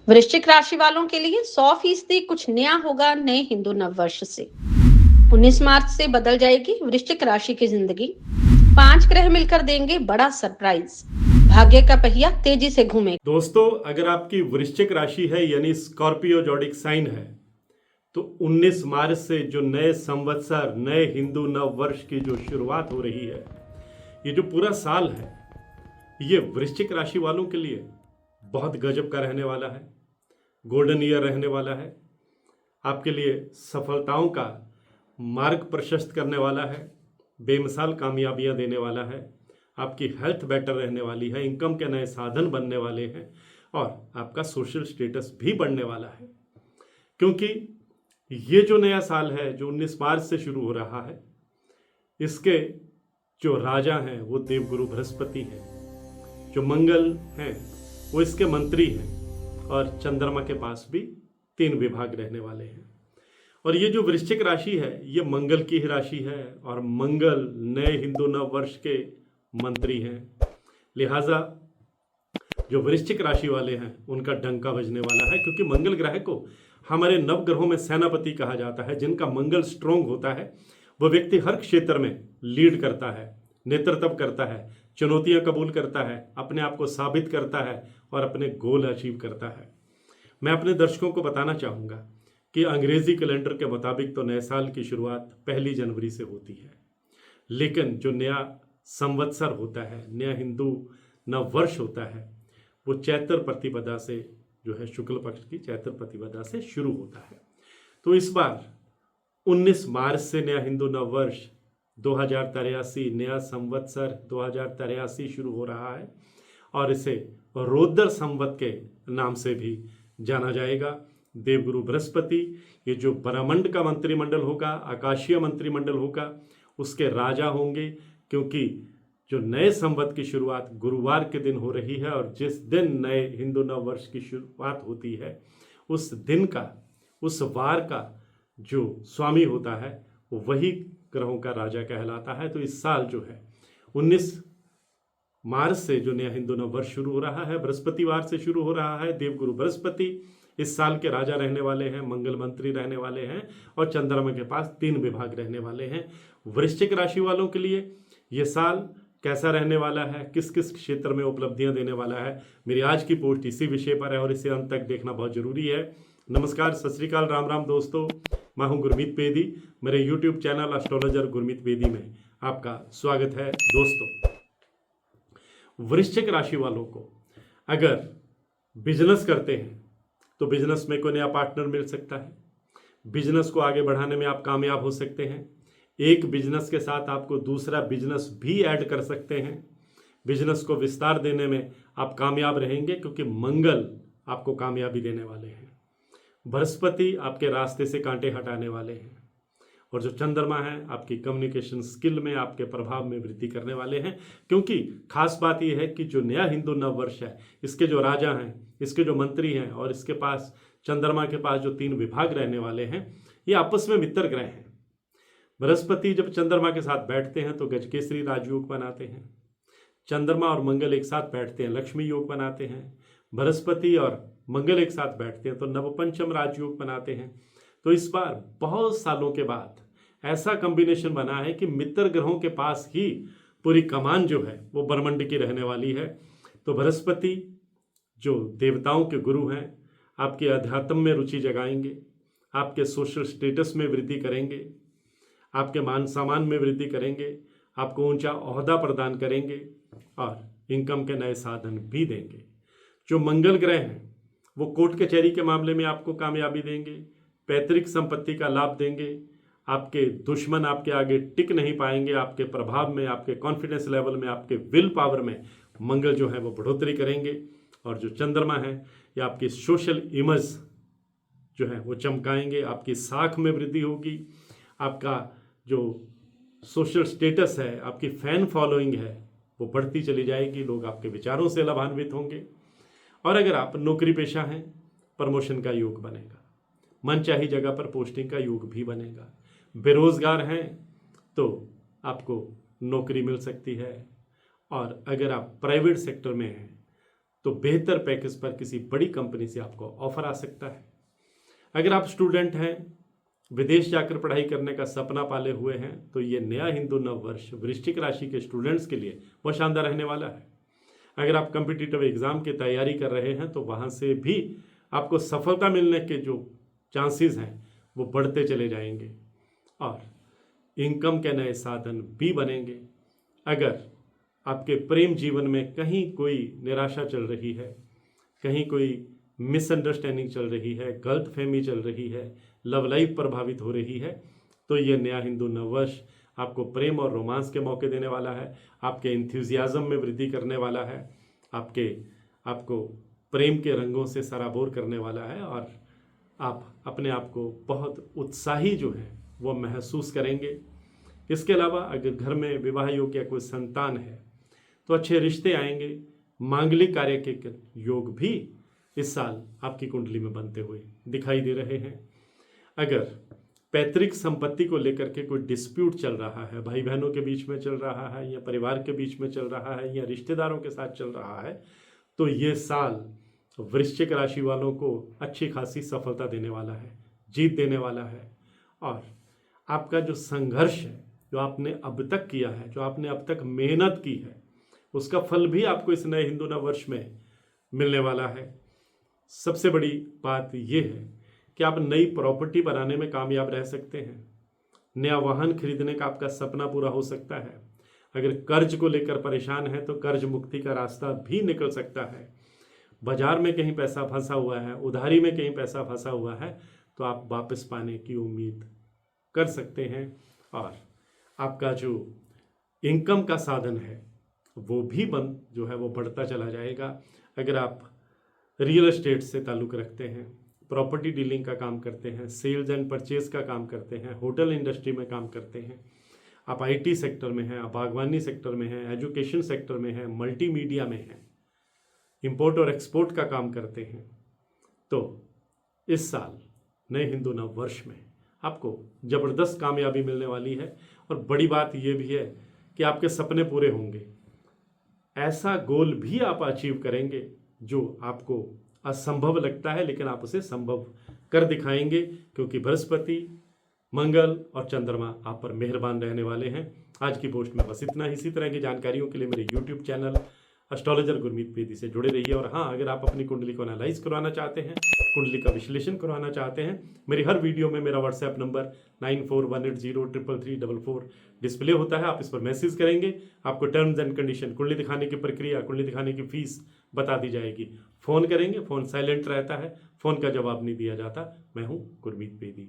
वृश्चिक राशि वालों के लिए 100% कुछ नया होगा नए हिंदू नववर्ष से। 19 मार्च से बदल जाएगी वृश्चिक राशि की जिंदगी। 5 ग्रह मिलकर देंगे बड़ा सरप्राइज। भाग्य का पहिया तेजी से घूमेगा। दोस्तों, अगर आपकी वृश्चिक राशि है यानी स्कॉर्पियो जोडिक साइन है तो 19 मार्च से जो नए संवत्सर नए हिंदू नव वर्ष की जो शुरुआत हो रही है, ये जो पूरा साल है ये वृश्चिक राशि वालों के लिए बहुत गजब का रहने वाला है। गोल्डन ईयर रहने वाला है। आपके लिए सफलताओं का मार्ग प्रशस्त करने वाला है। बेमिसाल कामयाबियां देने वाला है। आपकी हेल्थ बेटर रहने वाली है। इनकम के नए साधन बनने वाले हैं और आपका सोशल स्टेटस भी बढ़ने वाला है, क्योंकि ये जो नया साल है जो 19 मार्च से शुरू हो रहा है, इसके जो राजा हैं वो देवगुरु बृहस्पति हैं, जो मंगल हैं वो इसके मंत्री हैं और चंद्रमा के पास भी 3 विभाग रहने वाले हैं। और ये जो वृश्चिक राशि है ये मंगल की ही राशि है और मंगल नए हिंदू नव वर्ष के मंत्री हैं। लिहाजा जो वृश्चिक राशि वाले हैं उनका डंका बजने वाला है, क्योंकि मंगल ग्रह को हमारे नवग्रहों में सेनापति कहा जाता है। जिनका मंगल स्ट्रोंग होता है वो व्यक्ति हर क्षेत्र में लीड करता है, नेतृत्व करता है, चुनौतियां कबूल करता है, अपने आप को साबित करता है और अपने गोल अचीव करता है। मैं अपने दर्शकों को बताना चाहूँगा कि अंग्रेजी कैलेंडर के मुताबिक तो नए साल की शुरुआत 1 जनवरी से होती है, लेकिन जो नया संवत्सर होता है, नया हिंदू नव वर्ष होता है, वो चैत्र प्रतिपदा से जो है शुक्ल पक्ष की चैत्र प्रतिपदा से शुरू होता है। तो इस बार 19 मार्च से नया हिंदू नव वर्ष 2083 नया संवत्सर 2083 शुरू हो रहा है और इसे रौद्र संवत के नाम से भी जाना जाएगा। देवगुरु बृहस्पति ये जो ब्रह्मांड का मंत्रिमंडल होगा, आकाशीय मंत्रिमंडल होगा, उसके राजा होंगे, क्योंकि जो नए संवत की शुरुआत गुरुवार के दिन हो रही है और जिस दिन नए हिंदू नव वर्ष की शुरुआत होती है उस दिन का, उस वार का जो स्वामी होता है वो वही ग्रहों का राजा कहलाता है। तो इस साल जो है 19 मार्च से जो नया हिंदू नव वर्ष शुरू हो रहा है बृहस्पतिवार से शुरू हो रहा है। देवगुरु बृहस्पति इस साल के राजा रहने वाले हैं, मंगल मंत्री रहने वाले हैं और चंद्रमा के पास 3 विभाग रहने वाले हैं। वृश्चिक राशि वालों के लिए ये साल कैसा रहने वाला है, किस किस क्षेत्र में उपलब्धियां देने वाला है, मेरी आज की पोस्ट इसी विषय पर है और इसे अंत तक देखना बहुत जरूरी है। नमस्कार, सत श्री अकाल, राम राम दोस्तों, मैं हूं गुरमीत बेदी। मेरे YouTube channel astrologer Gurmeet Bedi में आपका स्वागत है। दोस्तों, वृश्चिक राशि वालों को अगर बिजनेस करते हैं तो बिजनेस में कोई नया पार्टनर मिल सकता है। बिजनेस को आगे बढ़ाने में आप कामयाब हो सकते हैं। एक बिजनेस के साथ आपको दूसरा बिजनेस भी ऐड कर सकते हैं। बिजनेस को विस्तार देने में आप कामयाब रहेंगे, क्योंकि मंगल आपको कामयाबी देने वाले हैं। बृहस्पति आपके रास्ते से कांटे हटाने वाले हैं और जो चंद्रमा है आपकी कम्युनिकेशन स्किल में, आपके प्रभाव में वृद्धि करने वाले हैं। क्योंकि खास बात यह है कि जो नया हिंदू नव वर्ष है इसके जो राजा हैं, इसके जो मंत्री हैं और इसके पास चंद्रमा के पास जो 3 विभाग रहने वाले हैं, ये आपस में मित्र ग्रह हैं। बृहस्पति जब चंद्रमा के साथ बैठते हैं तो गजकेसरी राजयोग बनाते हैं। चंद्रमा और मंगल एक साथ बैठते हैं, लक्ष्मी योग बनाते हैं। बृहस्पति और मंगल एक साथ बैठते हैं तो नवपंचम राजयोग बनाते हैं। तो इस बार बहुत सालों के बाद ऐसा कॉम्बिनेशन बना है कि मित्र ग्रहों के पास ही पूरी कमान जो है वो ब्रह्मांड की रहने वाली है। तो बृहस्पति जो देवताओं के गुरु हैं आपके अध्यात्म में रुचि जगाएंगे, आपके सोशल स्टेटस में वृद्धि करेंगे, आपके मान सम्मान में वृद्धि करेंगे, आपको ऊंचा ओहदा प्रदान करेंगे और इनकम के नए साधन भी देंगे। जो मंगल ग्रह हैं वो कोर्ट कचहरी के मामले में आपको कामयाबी देंगे, पैतृक संपत्ति का लाभ देंगे। आपके दुश्मन आपके आगे टिक नहीं पाएंगे। आपके प्रभाव में, आपके कॉन्फिडेंस लेवल में, आपके विल पावर में मंगल जो है वो बढ़ोतरी करेंगे। और जो चंद्रमा है ये आपकी सोशल इमेज जो है वो चमकाएंगे, आपकी साख में वृद्धि होगी, आपका जो सोशल स्टेटस है, आपकी फैन फॉलोइंग है वो बढ़ती चली जाएगी। लोग आपके विचारों से लाभान्वित होंगे। और अगर आप नौकरी पेशा हैं, प्रमोशन का योग बनेगा, मनचाही जगह पर पोस्टिंग का योग भी बनेगा। बेरोजगार हैं तो आपको नौकरी मिल सकती है। और अगर आप प्राइवेट सेक्टर में हैं तो बेहतर पैकेज पर किसी बड़ी कंपनी से आपको ऑफर आ सकता है। अगर आप स्टूडेंट हैं, विदेश जाकर पढ़ाई करने का सपना पाले हुए हैं, तो ये नया हिंदू नव वर्ष वृश्चिक राशि के स्टूडेंट्स के लिए बहुत शानदार रहने वाला है। अगर आप कम्पिटिटिव एग्जाम की तैयारी कर रहे हैं तो वहाँ से भी आपको सफलता मिलने के जो चांसेस हैं वो बढ़ते चले जाएंगे और इनकम के नए साधन भी बनेंगे। अगर आपके प्रेम जीवन में कहीं कोई निराशा चल रही है, कहीं कोई मिसअंडरस्टैंडिंग चल रही है, गलतफहमी चल रही है, लव लाइफ प्रभावित हो रही है, तो ये नया हिंदू नववर्ष आपको प्रेम और रोमांस के मौके देने वाला है, आपके इंथ्यूजियाज्म में वृद्धि करने वाला है, आपको प्रेम के रंगों से सराबोर करने वाला है और आप अपने आप को बहुत उत्साही जो है वो महसूस करेंगे। इसके अलावा अगर घर में विवाह योग्य कोई संतान है तो अच्छे रिश्ते आएंगे। मांगलिक कार्य के योग भी इस साल आपकी कुंडली में बनते हुए दिखाई दे रहे हैं। अगर पैतृक संपत्ति को लेकर के कोई डिस्प्यूट चल रहा है, भाई बहनों के बीच में चल रहा है या परिवार के बीच में चल रहा है या रिश्तेदारों के साथ चल रहा है, तो ये साल वृश्चिक राशि वालों को अच्छी खासी सफलता देने वाला है, जीत देने वाला है और आपका जो संघर्ष है, जो आपने अब तक किया है, जो आपने अब तक मेहनत की है, उसका फल भी आपको इस नए हिंदू नव वर्ष में मिलने वाला है। सबसे बड़ी बात यह है कि आप नई प्रॉपर्टी बनाने में कामयाब रह सकते हैं। नया वाहन खरीदने का आपका सपना पूरा हो सकता है। अगर कर्ज को लेकर परेशान है तो कर्ज मुक्ति का रास्ता भी निकल सकता है। बाजार में कहीं पैसा फंसा हुआ है, उधारी में कहीं पैसा फंसा हुआ है, तो आप वापस पाने की उम्मीद कर सकते हैं और आपका जो इनकम का साधन है वो भी जो है वो बढ़ता चला जाएगा। अगर आप रियल एस्टेट से ताल्लुक़ रखते हैं, प्रॉपर्टी डीलिंग का काम करते हैं, सेल्स एंड परचेज का काम करते हैं, होटल इंडस्ट्री में काम करते हैं, आप आईटी सेक्टर में हैं, आप बागवानी सेक्टर में हैं, एजुकेशन सेक्टर में हैं, मल्टीमीडिया में हैं, इंपोर्ट और एक्सपोर्ट का काम करते हैं, तो इस साल नए हिंदू नव वर्ष में आपको ज़बरदस्त कामयाबी मिलने वाली है। और बड़ी बात यह भी है कि आपके सपने पूरे होंगे। ऐसा गोल भी आप अचीव करेंगे जो आपको असंभव लगता है, लेकिन आप उसे संभव कर दिखाएंगे, क्योंकि बृहस्पति, मंगल और चंद्रमा आप पर मेहरबान रहने वाले हैं। आज की पोस्ट में बस इतना ही। इसी तरह की जानकारियों के लिए मेरे YouTube channel astrologer Gurmeet Bedi से जुड़े रहिए। और हाँ, अगर आप अपनी कुंडली को एनालाइज करवाना चाहते हैं, कुंडली का विश्लेषण करवाना चाहते हैं, मेरी हर वीडियो में मेरा व्हाट्सएप नंबर 9418033344 डिस्प्ले होता है। आप इस पर मैसेज करेंगे, आपको टर्म्स एंड कंडीशन, कुंडली दिखाने की प्रक्रिया, कुंडली दिखाने की फीस बता दी जाएगी। फ़ोन करेंगे, फ़ोन साइलेंट रहता है, फ़ोन का जवाब नहीं दिया जाता। मैं हूँ गुरमीत बेदी।